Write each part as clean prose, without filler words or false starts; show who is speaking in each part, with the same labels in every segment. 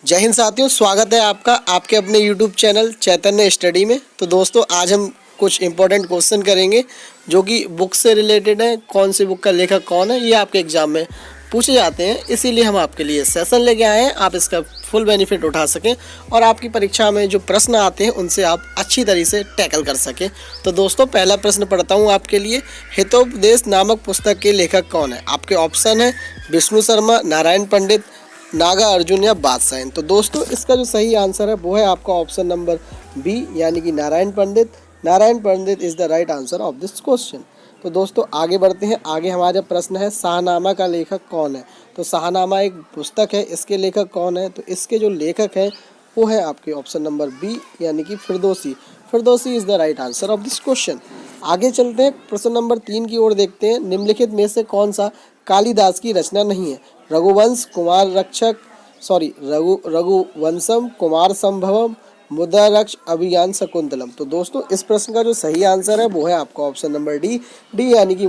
Speaker 1: जय हिंद साथियों, स्वागत है आपका आपके अपने YouTube चैनल चैतन्य स्टडी में। तो दोस्तों आज हम कुछ इंपॉर्टेंट क्वेश्चन करेंगे जो कि बुक से रिलेटेड है। कौन सी बुक का लेखक कौन है ये आपके एग्जाम में पूछे जाते हैं, इसीलिए हम आपके लिए सेशन लेके आए हैं। आप इसका फुल बेनिफिट उठा सकें और आपकी परीक्षा में जो प्रश्न आते हैं उनसे आप अच्छी तरीके से टैकल कर सकें। तो दोस्तों पहला प्रश्न पढ़ता हूँ आपके लिए। हितोपदेश नामक पुस्तक के लेखक कौन है? आपके ऑप्शन है विष्णु शर्मा, नारायण पंडित, नागार्जुन या बादशाह। तो दोस्तों इसका जो सही आंसर है वो है आपका ऑप्शन नंबर बी, यानी कि Narayan Pandit. Narayan Pandit is the right answer of this question. तो दोस्तों आगे बढ़ते हैं। आगे हमारा प्रश्न है शाहनामा का लेखक कौन है? तो शाहनामा एक पुस्तक है, इसके लेखक कौन है? तो इसके जो लेखक है वो है आपके ऑप्शन नंबर बी, यानी कि Firdausi. Firdausi is the right answer of this question. आगे चलते हैं, प्रश्न नंबर 3 की ओर देखते हैं। निम्नलिखित में से कौन सा कालिदास की रचना नहीं है? रघुवंशम, कुमार संभवम, मुद्रारक्ष, अभिज्ञान शकुंतलम। तो दोस्तों इस प्रश्न का जो सही आंसर है वो है आपका ऑप्शन नंबर डी, यानी कि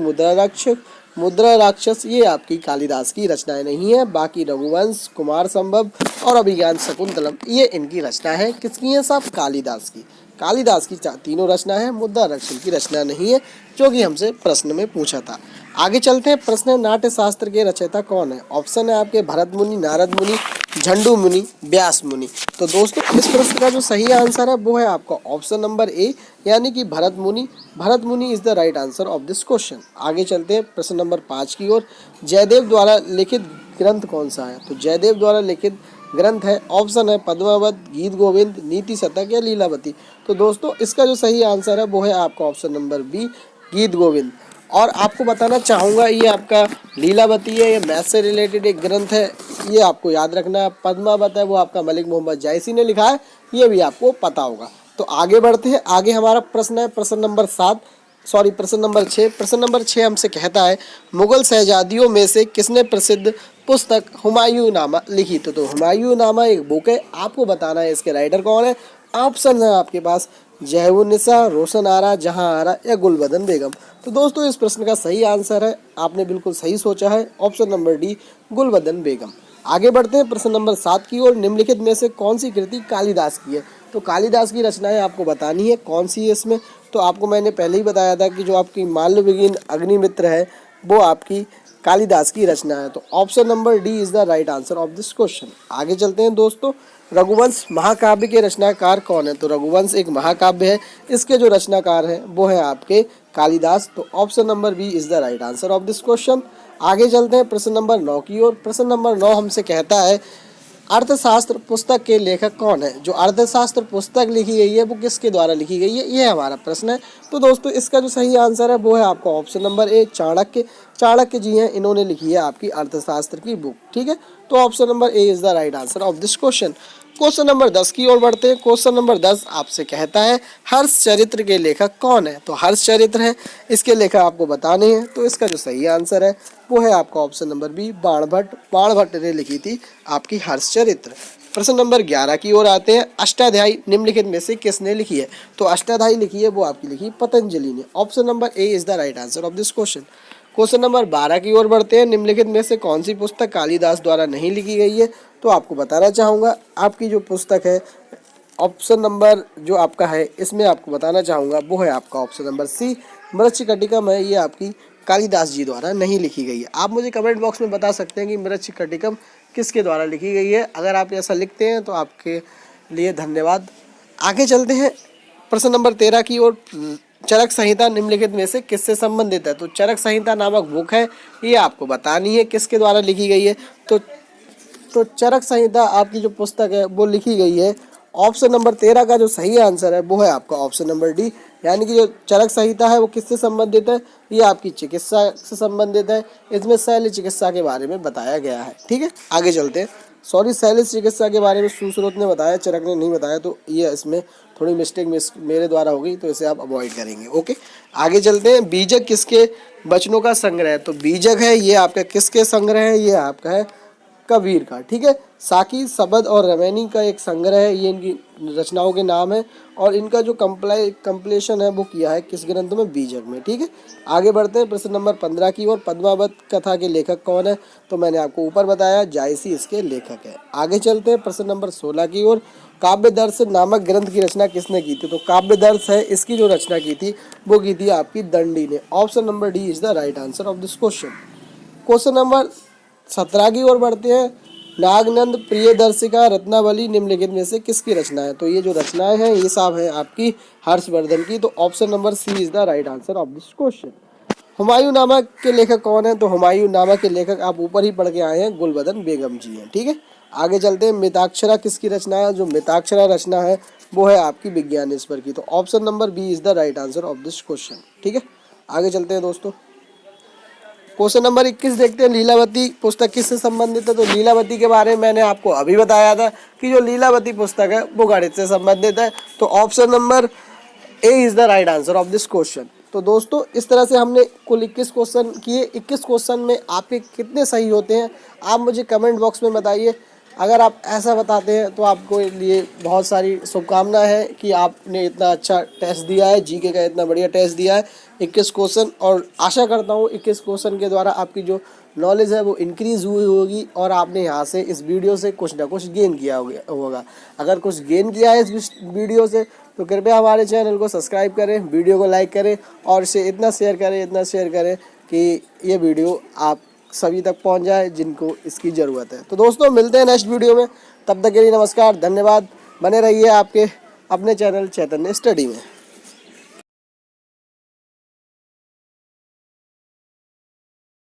Speaker 1: मुद्रा राक्षस ये आपकी कालिदास की रचनाएं नहीं है। बाकी रघुवंश, कुमार संभव और अभिज्ञान शकुंतलम ये इनकी रचना है। किसकी है साहब? कालिदास की। कालिदास की तीनों रचना है, मुद्रा रक्षण की रचना नहीं है, जो कि हमसे प्रश्न में पूछा था। आगे चलते हैं। प्रश्न है नाट्य शास्त्र के रचयिता कौन है? ऑप्शन है आपके भरत मुनि, नारद मुनि, झंडू मुनि, व्यास मुनि। तो दोस्तों इस प्रश्न का जो सही आंसर है वो है आपका ऑप्शन नंबर ए, यानी कि भरत मुनि। भरत मुनि is the right answer of this question. आगे चलते हैं प्रश्न नंबर 5 की ओर। जयदेव द्वारा लिखित ग्रंथ कौन सा है? तो जयदेव द्वारा लिखित ग्रंथ है, ऑप्शन है पद्मावत, गीत गोविंद, नीति शतक या लीलावती। तो दोस्तों इसका जो सही आंसर है वो है आपका ऑप्शन नंबर बी, गीत गोविंद। और आपको बताना चाहूँगा ये आपका लीलावती है, ये मैथ से रिलेटेड एक ग्रंथ है, ये आपको याद रखना है। पद्मावत है वो आपका मलिक मोहम्मद जायसी ने लिखा है, ये भी आपको पता होगा। तो आगे बढ़ते हैं। आगे हमारा प्रश्न है प्रश्न नंबर 6। प्रश्न नंबर 6 हमसे कहता है मुगल शहजादियों में से किसने प्रसिद्ध पुस्तक हुमायूंनामा लिखी? तो हुमायूंनामा एक बुक है, आपको बताना है इसके राइटर कौन है। ऑप्शन है आपके पास जयउन्निसा, रोशन आरा, जहां आरा या गुलबदन बेगम। तो दोस्तों इस प्रश्न का सही आंसर है, आपने बिल्कुल सही सोचा है, ऑप्शन नंबर डी, गुलबदन बेगम। आगे बढ़ते हैं प्रश्न नंबर 7 की ओर। निम्नलिखित में से कौन सी कृति कालिदास की है? तो कालिदास की रचनाएं आपको बतानी है कौन सी है इसमें। तो आपको मैंने पहले ही बताया था कि जो आपकी माल्यविहीन अग्निमित्र है वो आपकी कालिदास की रचना है। तो option number D is the right answer of this question. आगे चलते हैं दोस्तों। रघुवंश महाकाव्य के रचनाकार कौन है? तो रघुवंश एक महाकाव्य है, इसके जो रचनाकार हैं वो है आपके कालिदास। तो option number B is the right answer of this question. आगे चलते हैं प्रश्न नंबर 9 की ओर। प्रश्न नंबर 9 हमसे कहता है अर्थशास्त्र पुस्तक के लेखक कौन है? जो अर्थशास्त्र पुस्तक लिखी गई है वो किसके द्वारा लिखी गई है, ये हमारा प्रश्न है। तो दोस्तों इसका जो सही आंसर है वो है आपका option number A, Chanakya. Chanakya ji हैं, इन्होंने लिखी है आपकी अर्थशास्त्र की बुक। ठीक है, तो option number A is the right answer of this question. Question number 10 की ओर बढ़ते हैं। क्वेश्चन नंबर 10 आपसे कहता है हर्ष चरित्र के लेखक कौन है? तो हर्ष चरित्र है, इसके लेखक आपको बताने हैं। तो इसका जो सही आंसर है वो है आपका option number B, Banabhatta. Banabhatta ने लिखी थी आपकी हर्ष चरित्र। प्रश्न नंबर 11 की ओर आते हैं। अष्टाध्यायी निम्नलिखित में से किसने लिखी है? तो अष्टाध्यायी लिखी है वो आपकी लिखी पतंजलि ने। Option number A is the right answer of this question. Question number 12 की ओर बढ़ते हैं। निम्नलिखित में से कौन सी पुस्तक कालिदास द्वारा नहीं लिखी गई है? तो आपको बताना चाहूँगा आपकी जो पुस्तक है, ऑप्शन नंबर जो आपका है इसमें आपको बताना चाहूँगा वो है आपका ऑप्शन नंबर सी, मृच्छकटिकम है, ये आपकी कालिदास जी द्वारा नहीं लिखी गई है। आप मुझे कमेंट बॉक्स में बता सकते हैं कि मृच्छकटिकम किसके द्वारा लिखी गई है। अगर आप ऐसा लिखते हैं तो आपके लिए धन्यवाद। आगे चलते हैं प्रश्न नंबर 13 की ओर। चरक संहिता निम्नलिखित में से किससे संबंधित है? तो चरक संहिता नामक बुक है, ये आपको बतानी है किसके द्वारा लिखी गई है। तो चरक संहिता आपकी जो पुस्तक है वो लिखी गई है। ऑप्शन नंबर 13 का जो सही आंसर है वो है आपका ऑप्शन नंबर डी, यानी कि जो चरक संहिता है वो किससे संबंधित है? ये आपकी चिकित्सा से संबंधित है, इसमें शैल्य चिकित्सा के बारे में बताया गया है। ठीक है, आगे चलते हैं। शैल्य चिकित्सा के बारे में सुश्रुत ने बताया, चरक ने नहीं बताया, तो ये इसमें थोड़ी मिस्टेक मेरे द्वारा होगी, तो इसे आप अवॉइड करेंगे। ओके, आगे चलते हैं। बीजक किसके वचनों का संग्रह है? तो बीजक है ये आपका किसके संग्रह है? ये आपका है कबीर का। ठीक है, साकी, सबद और रमैनी का एक संग्रह है, ये इनकी रचनाओं के नाम है। और इनका जो कंप्लीशन है वो किया है किस ग्रंथ में? बीजक में। ठीक है, आगे बढ़ते हैं प्रश्न नंबर 15 की ओर। पद्मावत कथा के लेखक कौन है? तो मैंने आपको ऊपर बताया, जायसी इसके लेखक है। आगे चलते हैं प्रश्न नंबर 16 की ओर। काव्यदर्श नामक ग्रंथ की रचना किसने की थी? तो काव्यदर्श है, इसकी जो रचना की थी वो की थी आपकी दंडी ने। Option number D is the right answer of this question. Question number 17 की ओर बढ़ते हैं। नागनंद प्रियदर्शिका रत्नावली निम्नलिखित में से किसकी रचना है? तो ये जो रचनाएं हैं ये सब है आपकी हर्षवर्धन की। तो option number C is the right answer of this question. Humayun Nama के लेखक कौन है? तो हुमायूं नामा के लेखक आप ऊपर ही पढ़ के आए हैं, गुलबदन बेगम जी हैं। ठीक है, आगे चलते हैं। मिताक्षरा किसकी रचना है? जो मिताक्षरा रचना है वो है आपकी विज्ञानेश्वर की। तो option number B is the right answer of this question. ठीक है, आगे चलते हैं दोस्तों। क्वेश्चन नंबर 21 देखते हैं। लीलावती पुस्तक किससे संबंधित है? तो लीलावती के बारे में मैंने आपको अभी बताया था कि जो लीलावती पुस्तक है वो गणित से संबंधित है। तो option number A is the right answer of this question. तो दोस्तों इस तरह से हमने कुल 21 क्वेश्चन किए। 21 क्वेश्चन में आपके कितने सही होते हैं आप मुझे कमेंट बॉक्स में बताइए। अगर आप ऐसा बताते हैं तो आपको लिए बहुत सारी शुभकामनाएं हैं कि आपने इतना अच्छा टेस्ट दिया है, जीके का इतना बढ़िया टेस्ट दिया है 21 क्वेश्चन। और आशा करता हूँ 21 क्वेश्चन के द्वारा आपकी जो नॉलेज है वो इंक्रीज़ हुई होगी और आपने यहाँ से इस वीडियो से कुछ ना कुछ गेन किया होगा। अगर कुछ गेन किया है इस वीडियो से तो कृपया हमारे चैनल को सब्सक्राइब करें, वीडियो को लाइक करें और इसे इतना शेयर करें कि ये वीडियो आप सभी तक पहुंच जाए जिनको इसकी ज़रूरत है। तो दोस्तों मिलते हैं नेक्स्ट वीडियो में, तब तक के लिए नमस्कार, धन्यवाद। बने रहिए आपके अपने चैनल चैतन्य स्टडी में।